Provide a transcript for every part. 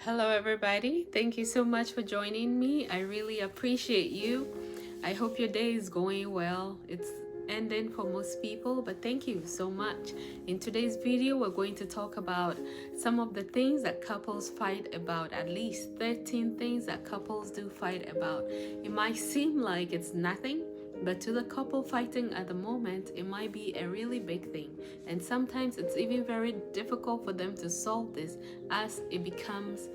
Hello, everybody. Thank you so much for joining me. I really appreciate you. I hope your day is going well. It's ending for most people, but thank you so much. In today's video, we're going to talk about some of the things that couples fight about, at least 13 things that couples do fight about. It might seem like it's nothing, but to the couple fighting at the moment, it might be a really big thing. And sometimes it's even very difficult for them to solve this as it becomes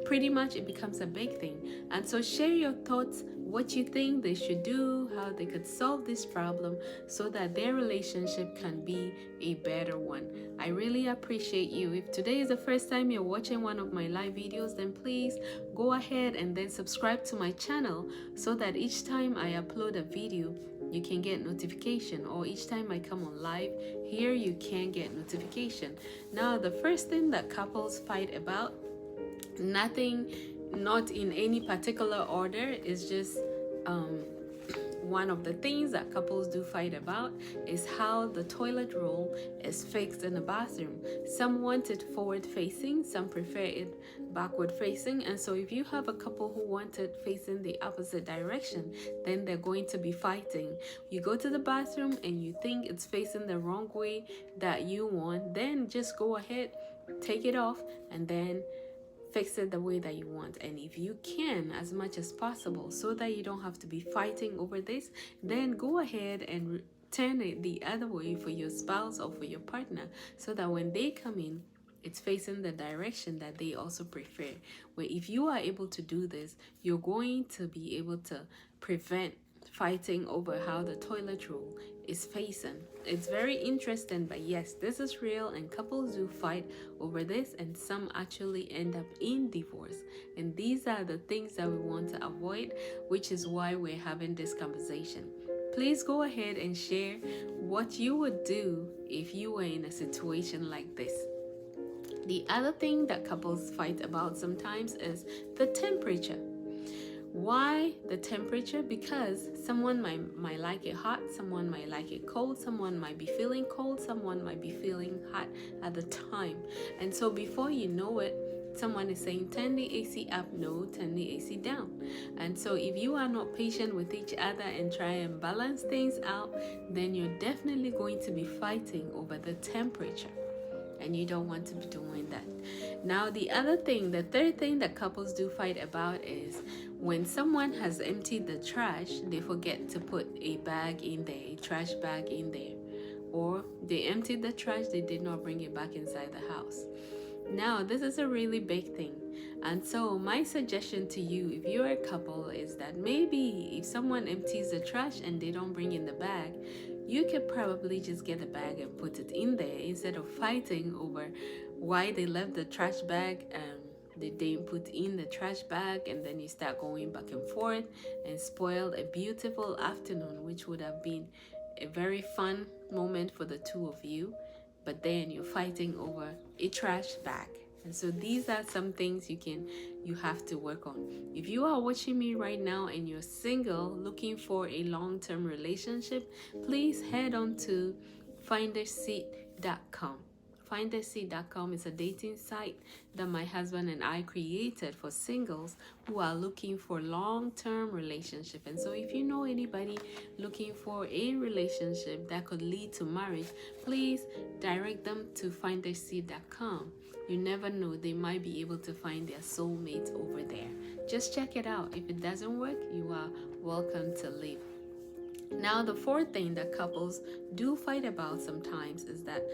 pretty much it becomes a big thing. And so share your thoughts, what you think they should do, how they could solve this problem so that their relationship can be a better one. I really appreciate you. If today is the first time you're watching one of my live videos, then please go ahead and then subscribe to my channel so that each time I upload a video, you can get notification, or each time I come on live here, you can get notification. Now, the first thing that couples fight about, nothing, not in any particular order, is just one of the things that couples do fight about is how the toilet roll is fixed in the bathroom. Some want it forward facing, some prefer it backward facing, and so if you have a couple who want it facing the opposite direction, then they're going to be fighting. You go to the bathroom and you think it's facing the wrong way that you want, then just go ahead, take it off, and then fix it the way that you want. And if you can, as much as possible, so that you don't have to be fighting over this, then go ahead and turn it the other way for your spouse or for your partner, so that when they come in, it's facing the direction that they also prefer. Where if you are able to do this, you're going to be able to prevent fighting over how the toilet roll is facing. It's very interesting, but yes, this is real, and couples do fight over this, and some actually end up in divorce. And these are the things that we want to avoid, which is why we're having this conversation. Please go ahead and share what you would do if you were in a situation like this. The other thing that couples fight about sometimes is the temperature. Why the temperature? Because someone might like it hot, someone might like it cold, someone might be feeling cold, someone might be feeling hot at the time. And so before you know it, someone is saying turn the AC up, no, turn the AC down. And so if you are not patient with each other and try and balance things out, then you're definitely going to be fighting over the temperature. And you don't want to be doing that. Now, the third thing that couples do fight about is when someone has emptied the trash, they forget to put a bag in there, a trash bag in there. Or they emptied the trash, they did not bring it back inside the house. Now, this is a really big thing. And so my suggestion to you, if you're a couple, is that maybe if someone empties the trash and they don't bring in the bag, you could probably just get a bag and put it in there instead of fighting over why they left the trash bag they didn't put in the trash bag, and then you start going back and forth and spoil a beautiful afternoon, which would have been a very fun moment for the two of you, but then you're fighting over a trash bag. And so these are some things you have to work on. If you are watching me right now and you're single looking for a long-term relationship, please head on to finderseat.com. Finderseat.com is a dating site that my husband and I created for singles who are looking for long-term relationship. And so if you know anybody looking for a relationship that could lead to marriage, please direct them to finderseat.com. You never know, they might be able to find their soulmate over there. Just check it out. If it doesn't work, you are welcome to leave. Now, the fourth thing that couples do fight about sometimes is that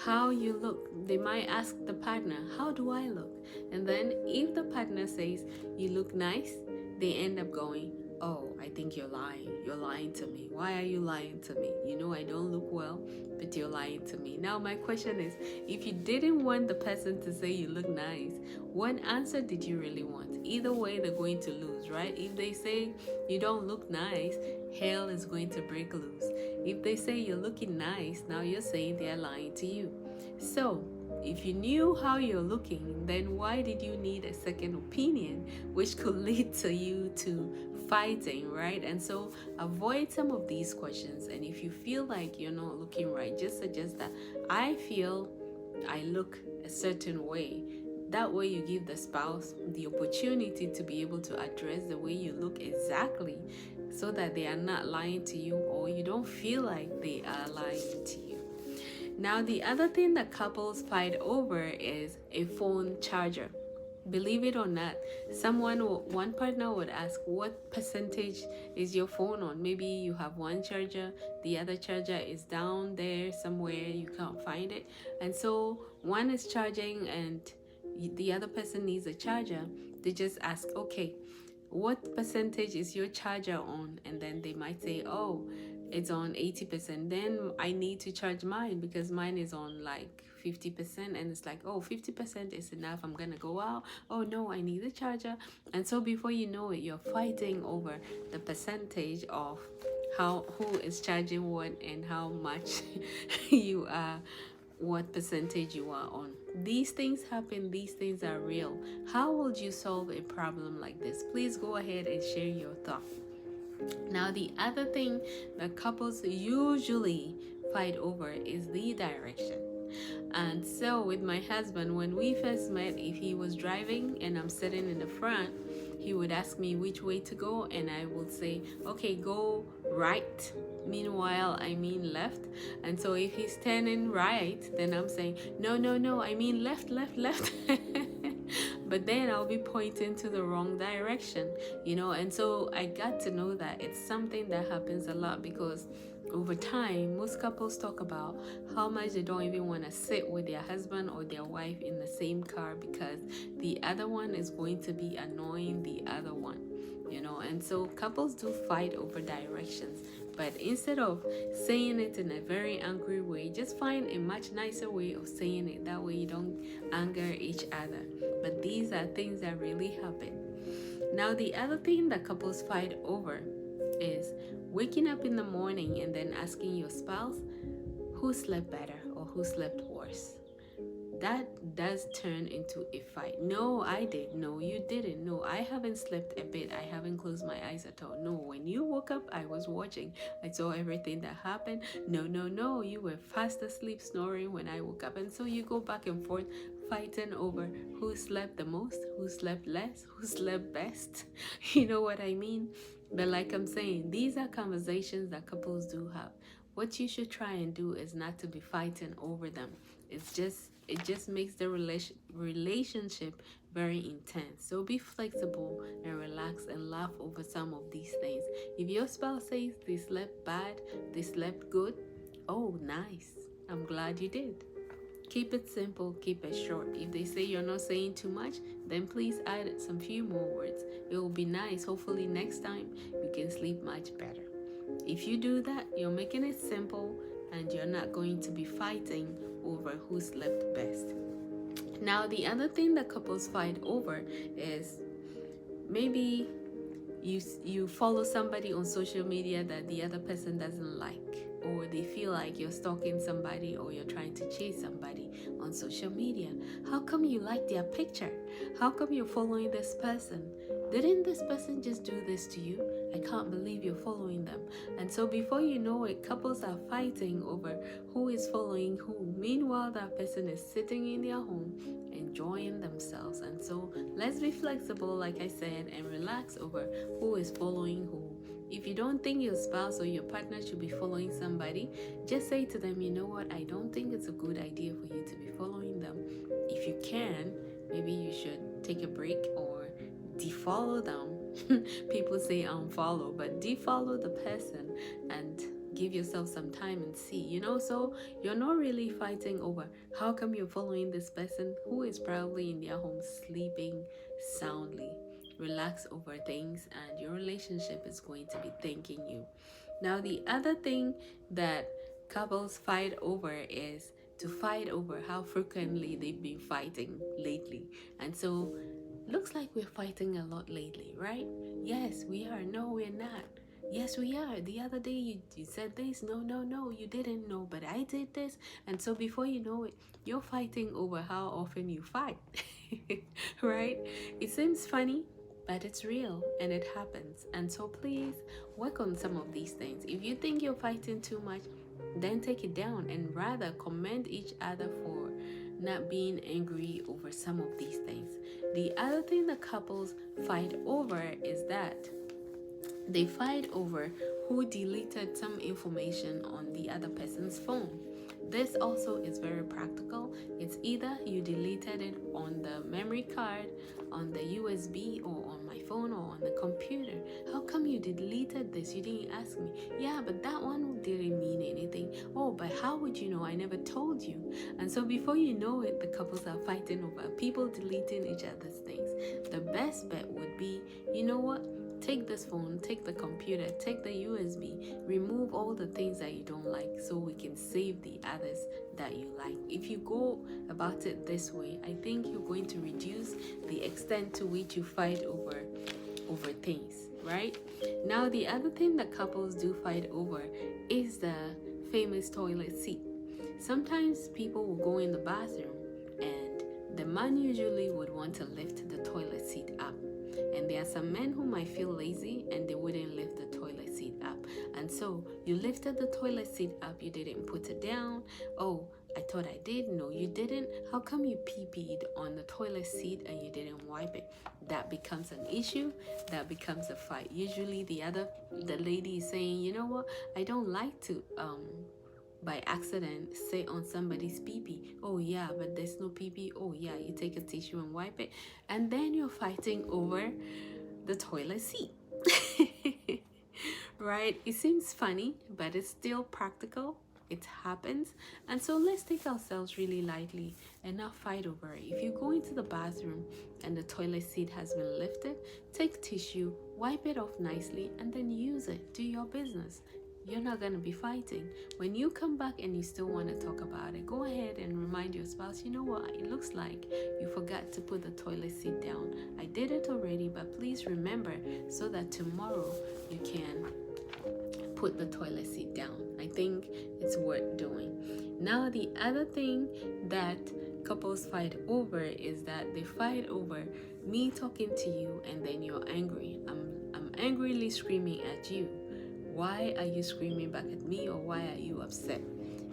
how you look. They might ask the partner, how do I look? And then if the partner says, you look nice, they end up going, oh, I think you're lying. You're lying to me. Why are you lying to me? You know I don't look well, but you're lying to me. Now, my question is, if you didn't want the person to say you look nice, what answer did you really want? Either way, they're going to lose, right? If they say you don't look nice, hell is going to break loose. If they say you're looking nice, now you're saying they're lying to you. So, if you knew how you're looking, then why did you need a second opinion, which could lead to you to fighting, right? And so avoid some of these questions. And if you feel like you're not looking right, just suggest that I feel I look a certain way. That way you give the spouse the opportunity to be able to address the way you look exactly, so that they are not lying to you, or you don't feel like they are lying to you. Now, the other thing that couples fight over is a phone charger. Believe it or not, one partner would ask, what percentage is your phone on? Maybe you have one charger, the other charger is down there somewhere, you can't find it. And so one is charging and the other person needs a charger. They just ask, okay, what percentage is your charger on? And then they might say, oh, it's on 80%. Then I need to charge mine because mine is on like 50%. And it's like, oh, 50% is enough, I'm gonna go out. Oh no, I need a charger. And so before you know it, you're fighting over the percentage of who is charging what and how much you are, what percentage you are on. These things happen, these things are real. How would you solve a problem like this? Please go ahead and share your thought. Now, the other thing that couples usually fight over is the direction. And so with my husband, when we first met, if he was driving and I'm sitting in the front, he would ask me which way to go, and I would say, okay, go right. Meanwhile, I mean left. And so if he's turning right, then I'm saying, no, I mean left. But then I'll be pointing to the wrong direction, and so I got to know that it's something that happens a lot, because over time, most couples talk about how much they don't even want to sit with their husband or their wife in the same car because the other one is going to be annoying the other one, and so couples do fight over directions. But instead of saying it in a very angry way, just find a much nicer way of saying it. That way you don't anger each other. But these are things that really happen. Now, the other thing that couples fight over is waking up in the morning and then asking your spouse who slept better or who slept worse. That does turn into a fight. No, I did. No, you didn't. No, I haven't slept a bit. I haven't closed my eyes at all. No, when you woke up, I was watching. I saw everything that happened. No, you were fast asleep snoring when I woke up. And so you go back and forth fighting over who slept the most, who slept less, who slept best. You know what I mean? But like I'm saying, these are conversations that couples do have. What you should try and do is not to be fighting over them. It just makes the relationship very intense. So be flexible and relax and laugh over some of these things. If your spouse says they slept bad, they slept good, oh, nice. I'm glad you did. Keep it simple, keep it short. If they say you're not saying too much, then please add some few more words. It will be nice. Hopefully next time you can sleep much better. If you do that, you're making it simple and you're not going to be fighting over who slept best. Now, the other thing that couples fight over is maybe you follow somebody on social media that the other person doesn't like, or they feel like you're stalking somebody or you're trying to chase somebody on social media. How come you like their picture? How come you're following this person? Didn't this person just do this to you? I can't believe you're following them. And so before you know it, couples are fighting over who is following who. Meanwhile, that person is sitting in their home enjoying themselves. And so let's be flexible, like I said, and relax over who is following who. If you don't think your spouse or your partner should be following somebody, just say to them, you know what, I don't think it's a good idea for you to be following them. If you can, maybe you should take a break or defollow them. People say unfollow, but defollow the person and give yourself some time and see, so you're not really fighting over how come you're following this person who is probably in their home sleeping soundly. Relax over things and your relationship is going to be thanking you. Now, the other thing that couples fight over is to fight over how frequently they've been fighting lately. And so looks like we're fighting a lot lately, right? Yes, we are. No, we're not. Yes, we are. The other day you said this. No, you didn't know, but I did this. And so before you know it, you're fighting over how often you fight, right? It seems funny, but it's real and it happens. And so please work on some of these things. If you think you're fighting too much, then take it down and rather commend each other for not being angry over some of these things. The other thing that couples fight over is that they fight over who deleted some information on the other person's phone. This also is very practical. It's either you deleted it on the memory card, on the USB, or on my phone, or on the computer. How come you deleted this? You didn't ask me. Yeah, but that one didn't mean anything. Oh, but how would you know? I never told you. And so before you know it, the couples are fighting over people deleting each other's things. The best bet would be, you know what? Take this phone, take the computer, take the USB, remove all the things that you don't like so we can save the others that you like. If you go about it this way, I think you're going to reduce the extent to which you fight over things, right? Now, the other thing that couples do fight over is the famous toilet seat. Sometimes people will go in the bathroom and the man usually would want to lift the toilet seat up. And there are some men who might feel lazy and they wouldn't lift the toilet seat up. And so you lifted the toilet seat up, you didn't put it down. Oh, I thought I did. No, you didn't. How come you pee-peed on the toilet seat and you didn't wipe it? That becomes an issue. That becomes a fight. Usually the lady is saying, you know what? I don't like to by accident sit on somebody's pee-pee. Oh yeah, but there's no pee-pee. Oh yeah, you take a tissue and wipe it. And then you're fighting over the toilet seat. Right? It seems funny, but it's still practical. It happens. And so let's take ourselves really lightly and not fight over it. If you go into the bathroom and the toilet seat has been lifted, take tissue, wipe it off nicely, and then use it. Do your business. You're not going to be fighting. When you come back and you still want to talk about it, go ahead and remind your spouse, you know what, it looks like you forgot to put the toilet seat down. I did it already, but please remember so that tomorrow you can put the toilet seat down. I think it's worth doing. Now, the other thing that couples fight over is that they fight over me talking to you and then you're angry. I'm angrily screaming at you. Why are you screaming back at me, or why are you upset?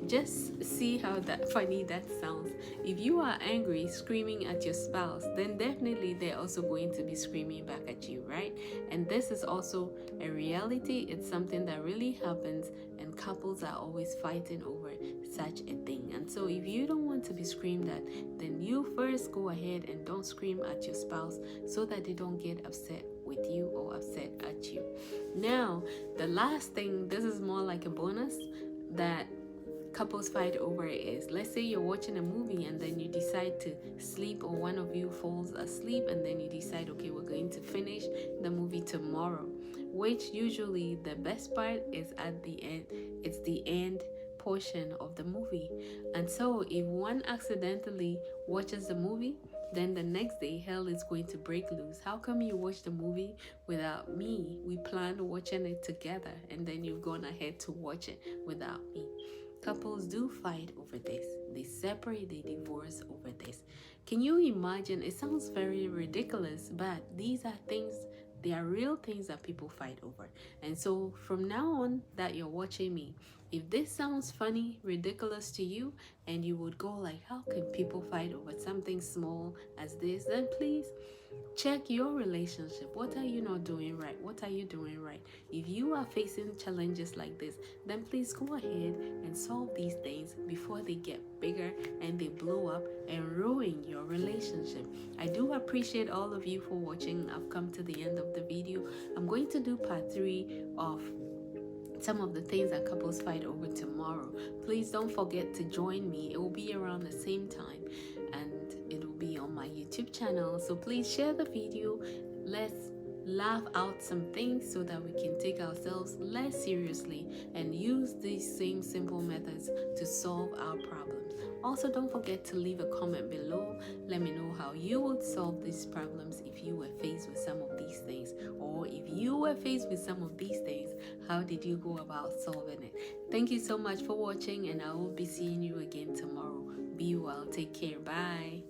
Just see how funny that sounds. If you are angry, screaming at your spouse, then definitely they're also going to be screaming back at you, right? And this is also a reality. It's something that really happens, and couples are always fighting over such a thing. And so if you don't want to be screamed at, then you first go ahead and don't scream at your spouse so that they don't get upset with you or upset at you. Now, the last thing, this is more like a bonus that couples fight over is, let's say you're watching a movie and then you decide to sleep, or one of you falls asleep and then you decide, okay, we're going to finish the movie tomorrow, which usually the best part is at the end. It's the end portion of the movie. And so if one accidentally watches the movie, then the next day hell is going to break loose. How come you watched the movie without me? We planned watching it together and then you've gone ahead to watch it without me. Couples do fight over this. They separate, they divorce over this. Can you imagine? It sounds very ridiculous, but these are things, they are real things that people fight over. And so from now on that you're watching me, if this sounds funny, ridiculous to you, and you would go like, how can people fight over something small as this? Then please check your relationship. What are you not doing right? What are you doing right? If you are facing challenges like this, then please go ahead and solve these things before they get bigger and they blow up and ruin your relationship. I do appreciate all of you for watching. I've come to the end of the video. I'm going to do part 3 of some of the things that couples fight over tomorrow. Please don't forget to join me. It will be around the same time and it will be on my YouTube channel. So please share the video. Let's laugh out some things so that we can take ourselves less seriously and use these same simple methods to solve our problems. Also, don't forget to leave a comment below. Let me know how you would solve these problems if you were faced with some of these things, or if you were faced with some of these things, how did you go about solving it? Thank you so much for watching, and I will be seeing you again tomorrow. Be well. Take care. Bye.